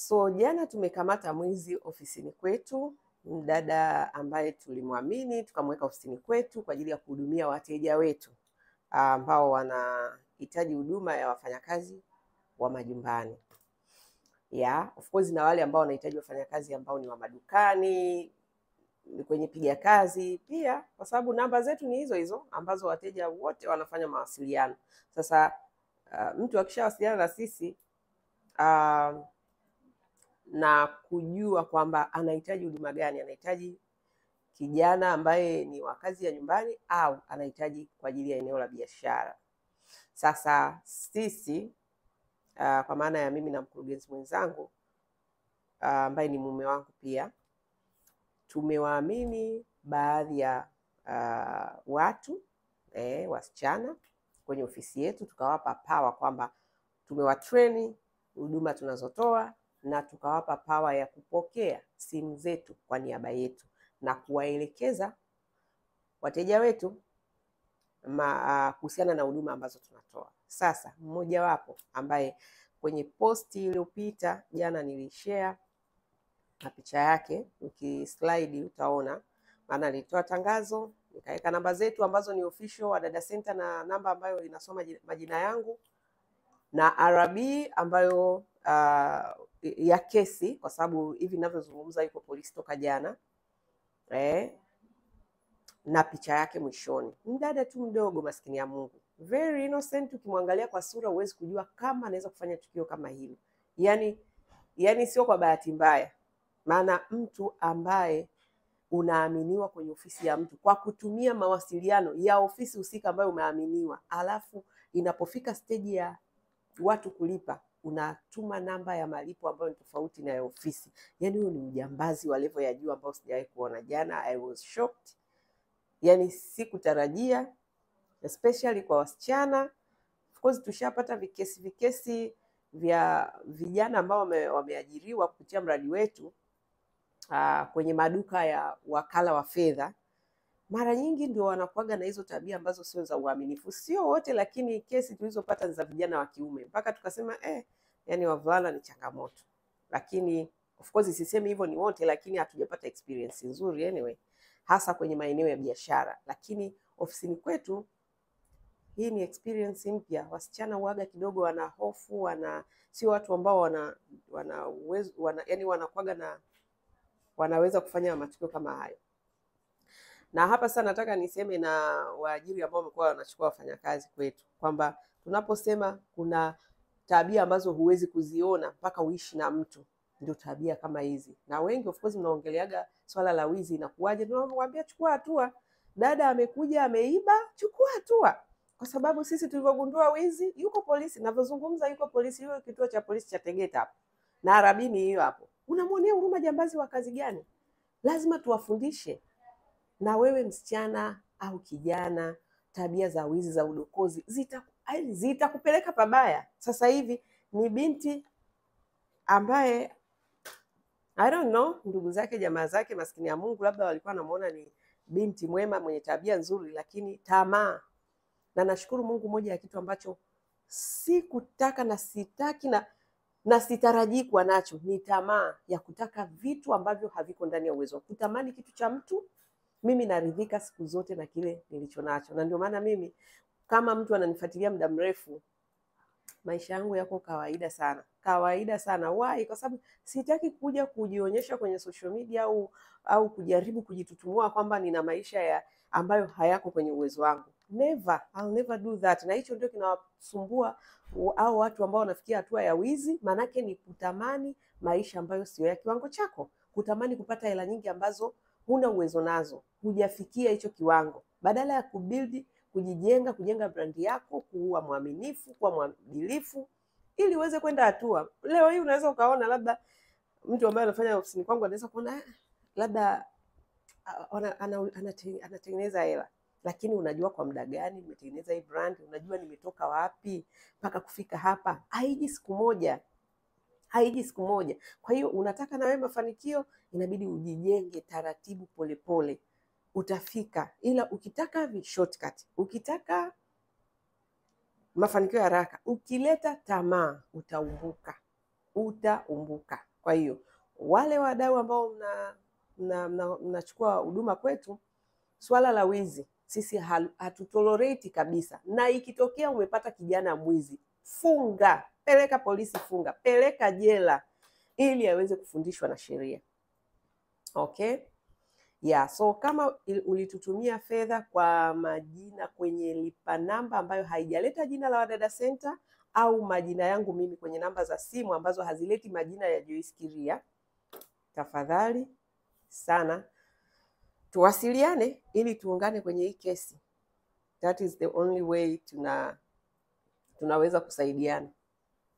So jana tumekamata mwizi ofisini kwetu, mdada ambaye tulimwamini tukamweka ofisini kwetu kwa ajili ya kuhudumia wateja wetu ambao wanahitaji huduma ya wafanyakazi wa majumbani. Of course na wale ambao wanahitaji wafanyakazi ambao ni wa madukani, kwenye piga kazi pia, kwa sababu namba zetu ni hizo hizo ambazo wateja wote wanafanya mawasiliano. Sasa mtu akishawasiliana na sisi na kujua kwamba anahitaji huduma gani, anahitaji kijana ambaye ni wa kazi ya nyumbani au anahitaji kwa ajili ya eneo la biashara. Sasa sisi kwa maana ya mimi na mkurugenzi mwenzangu ambaye ni mume wangu pia, tumewaamini baadhi ya watu wasichana kwenye ofisi yetu, tukawapa power kwamba tumewatrain huduma tunazotoa na tukawapa power ya kupokea simu zetu kwa niaba yetu na kuwaelekeza wateja wetu kuhusiana na huduma ambazo tunatoa. Sasa mmoja wapo ambaye kwenye posti iliyopita jana nilishare na picha yake, ukislide utaona, maana nilitoa tangazo nikaweka namba zetu ambazo ni official wa Dada Center na namba ambayo inasoma majina yangu na RB ambayo ya kesi, kwa sababu hivi ninavyozungumza yuko polisi toka jana, na picha yake mwishoni. Mdada tu mdogo, maskini ya Mungu, very innocent. Ukimwangalia kwa sura huwezi kujua kama anaweza kufanya tukio kama hilo. Yani sio kwa bahati mbaya, maana mtu ambaye unaaminiwa kwenye ofisi ya mtu kwa kutumia mawasiliano ya ofisi husika ambayo umeaminiwa, alafu inapofika stage ya watu kulipa unatuma namba ya malipo ambayo ni tofauti na ya ofisi. Yani huyo ni ujambazi wa level ya juu ambao sijawahi kuona. Jana I was shocked. Yani sikutarajia, especially kwa wasichana. Of course tushapata vikesi vya vijana ambao wameajiriwa kupitia mradi wetu kwenye maduka ya wakala wa fedha. Mara nyingi ndio wanakuaga na hizo tabia ambazo sio za uaminifu. Sio wote, lakini kesi tulizopata za vijana wa kiume mpaka tukasema yani wavulana ni changamoto. Lakini of course sisemi hivyo ni wote, lakini hatujapata experience nzuri anyway, hasa kwenye maeneo ya biashara. Lakini ofisini kwetu hii ni experience mpya. Wasichana huaga kidogo wana hofu, sio watu ambao yani wanakuaga na wanaweza kufanya matukio kama hayo. Na hapa sasa nataka niseme na waajiri ambao wamekuwa wanachukua wafanyakazi kwetu kwamba tunaposema kuna tabia ambazo huwezi kuziona mpaka uishi na mtu, ndio tabia kama hizi. Na wengi of course mnaongeleaga swala la wizi, inakuaje? Tunawaambia chukua hatua. Dada amekuja ameiba, chukua hatua. Kwa sababu sisi tulivyogundua wizi, yuko polisi. Ninavyozungumza yuko polisi, yuko kituo cha polisi cha Tegeta hapo. Na Arabini hiyo hapo. Unamwonea huruma jambazi wa kazi gani? Lazima tuwafundishe. Na wewe msichana au kijana, tabia za wizi, za udokozi zitakupeleka pabaya. Sasa hivi ni binti ambaye I don't know, ndugu zake jamaa zake maskini ya Mungu labda walikuwa wanamuona ni binti mwema mwenye tabia nzuri, lakini tamaa. Na nashukuru Mungu, moja ya kitu ambacho sikutaka na sitaki na sitarajii kuwa nacho ni tamaa ya kutaka vitu ambavyo haviko ndani ya uwezo. Kutamani kitu cha mtu, mimi naridhika siku zote na kile nilicho nacho. Na ndio maana mimi, kama mtu ananifuatilia muda mrefu, maisha yangu yako kawaida sana. Kawaida sana. Why? Kwa sababu sitaki kuja kujionyesha kwenye social media au kujaribu kujitutumua kwamba nina maisha ambayo hayako kwenye uwezo wangu. Never. I'll never do that. Na hicho ndio kinawasumbua au watu ambao wanafikia hatua ya wizi, manake ni kutamani maisha ambayo sio ya kiwango chako. Kutamani kupata hela nyingi ambazo huna uwezo nazo. Hujafikia hicho kiwango. Badala ya kujenga brandi yako, kuwa mwaminifu, kuwa mwadilifu ili uweze kwenda hatua. Leo hii unaweza ukaona labda mtu ambaye anafanya ofisini kwangu anaweza kuona labda anatengeneza hela, lakini unajua kwa muda gani nimetengeneza hii brand, unajua nimetoka wapi mpaka kufika hapa. Haiji siku moja. Kwa hiyo unataka na wewe mafanikio, inabidi ujijenge taratibu, polepole. Utafika. Ila ukitaka shortcut, ukitaka mafanikio haraka, ukileta tamaa utaumbuka. utaumbuka. Kwa hiyo wale wadau ambao mnachukua huduma kwetu, swala la wizi sisi hatutolerate kabisa, na ikitokea umepata kijana mwizi, funga, peleka polisi, funga, peleka jela, ili aweze kufundishwa na sheria. Okay? Yeah, so kama ulitutumia fedha kwa majina kwenye lipa namba ambayo haijaleta jina la Wadada Center au majina yangu mimi kwenye namba za simu ambazo hazileti majina ya Joyce Kiria, tafadhali sana tuwasiliane ili tuungane kwenye hii kesi. That is the only way tunaweza kusaidiana.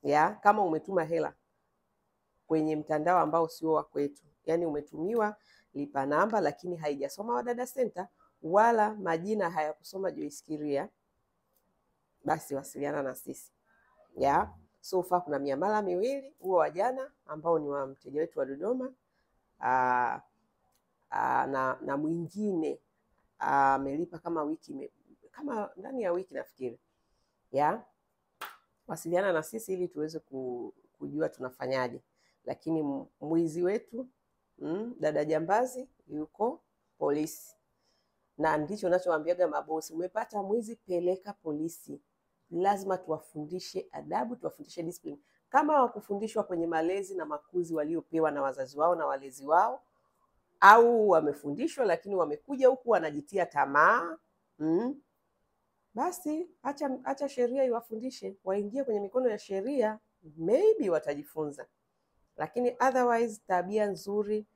Yeah, kama umetuma hela kwenye mtandao ambao sio wa kwetu, yani umetumiwa lipa namba lakini haijasoma Wadada Center wala majina hayakusoma Joyce Kiria, basi wasiliana na sisi. Yeah, so far kuna miamala miwili, huo wa jana ambao ni wa mteja wetu wa Dodoma, na mwingine amelipa kama ndani ya wiki nafikiri. Yeah, wasiliana na sisi ili tuweze kujua tunafanyaje, lakini mwizi wetu dada jambazi yuko polisi, na ndicho nachowaambiaga mabosi, umepata mwizi, peleka polisi. Lazima tuwafundishe adabu, tuwafundishe discipline. Kama wakufundishwa kwenye malezi na makuzi waliopewa na wazazi wao na walezi wao, au wamefundishwa lakini wamekuja huku wanajitia tamaa, basi acha sheria iwafundishe, waingie kwenye mikono ya sheria, maybe watajifunza. Lakini otherwise tabia nzuri,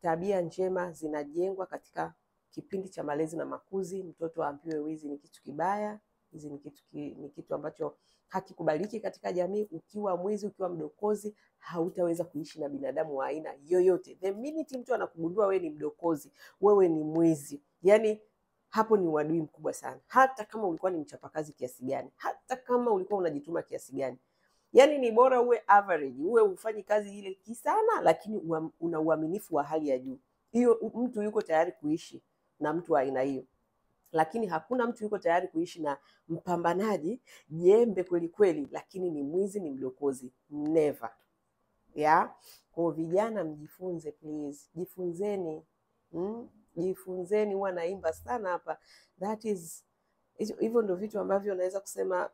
tabia njema zinajengwa katika kipindi cha malezi na makuzi. Mtoto aambiwe wizi ni kitu kibaya, hizi ni kitu ambacho hakikubaliki katika jamii. Ukiwa mwizi, ukiwa mdokozi, hautaweza kuishi na binadamu wa aina yoyote. The minute mtu anakugundua wewe ni mdokozi, wewe ni mwizi, yani hapo ni uadui mkubwa sana. Hata kama ulikuwa ni mchapakazi kiasi gani, hata kama ulikuwa unajituma kiasi gani, yani ni bora uwe average, uwe ufanyi kazi ile kisana, lakini una uaminifu wa hali ya juu. Hiyo mtu yuko tayari kuishi na mtu wa aina hiyo. Lakini hakuna mtu yuko tayari kuishi na mpambanaji jembe kweli kweli, lakini ni mwizi, ni mdokozi. Never. Yeah? Kwa vijana mjifunze please. Jifunzeni. Jifunzeni, huwa naimba sana hapa. That is, hivyo ndio vitu ambavyo naweza kusema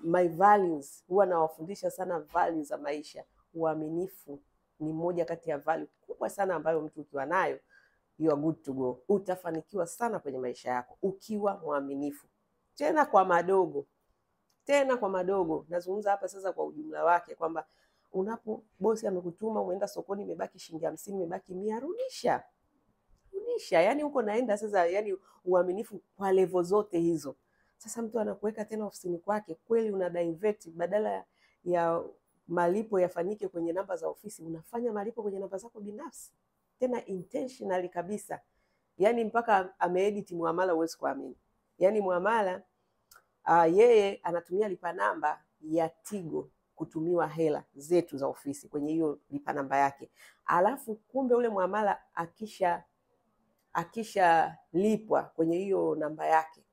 my values. Huwa nawafundisha sana values za maisha. Uaminifu ni moja kati ya value kubwa sana ambayo mtu ukiwa nayo, you are good to go. Utafanikiwa sana kwenye maisha yako ukiwa mwaminifu. Tena kwa madogo. Nazungumza hapa sasa kwa ujumla wake, kwamba bosi amekutuma umeenda sokoni, imebaki shilingi 50, imebaki 100, rudisha. Yani huko naenda sasa, yani uaminifu kwa level zote hizo. Sasa mtu anakuweka tena ofisini kwake, kweli una divert, badala ya malipo yafanyike kwenye namba za ofisi, unafanya malipo kwenye namba zako binafsi. Tena intentionally kabisa. Yani mpaka ameedit muamala, huwezi kuamini. Yani muamala yeye anatumia lipa namba ya Tigo kutumiwa hela zetu za ofisi kwenye hiyo lipa namba yake. Alafu kumbe ule muamala akisha lipwa kwenye hiyo namba yake,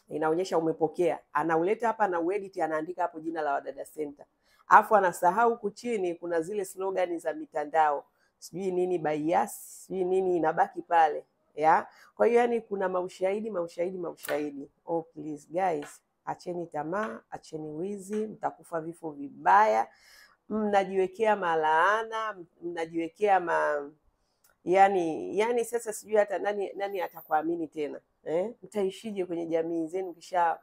inaonyesha umepokea, anauleta hapa na uedit, anaandika hapo jina la Wadada Center. Alafu anasahau huku chini kuna zile slogan za mitandao, sijui nini bias, sijui nini, inabaki pale. Yeah? Kwa hiyo yani kuna maushahidi. Oh please guys, acheni tamaa, acheni wizi, mtakufa vifo vibaya. Mnajiwekea malaana, mnajiwekea yani sasa sijui hata nani atakuamini tena. Mtaishije kwenye jamii zenu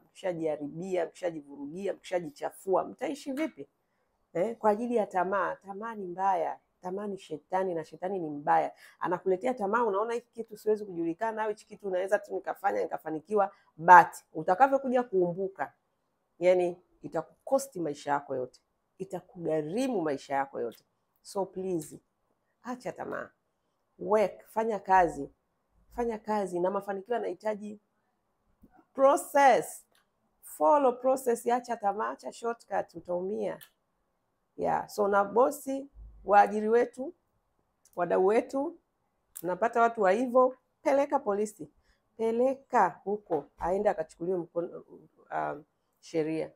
mkishajiharibia, mkishajivurugia, mkishajichafua? Mtaishi vipi? Kwa ajili ya tamaa. Tamaa ni mbaya. Tamaa ni shetani, na shetani ni mbaya. Anakuletea tamaa, unaona hiki kitu siwezi kujulikana, au hiki kitu unaweza tu nikafanikiwa, but utakavyokuja kuumbuka, yani itakukosti maisha yako yote, itakugharimu maisha yako yote. So please, acha tamaa. Work, fanya kazi, na mafanikio yanahitaji process. Follow process, acha tamaa, acha shortcut, utaumia. Yeah, so na bosi, waajiri wetu, wadau wetu, napata watu wa hivyo, peleka polisi, peleka huko, aende akachukuliwe sheria.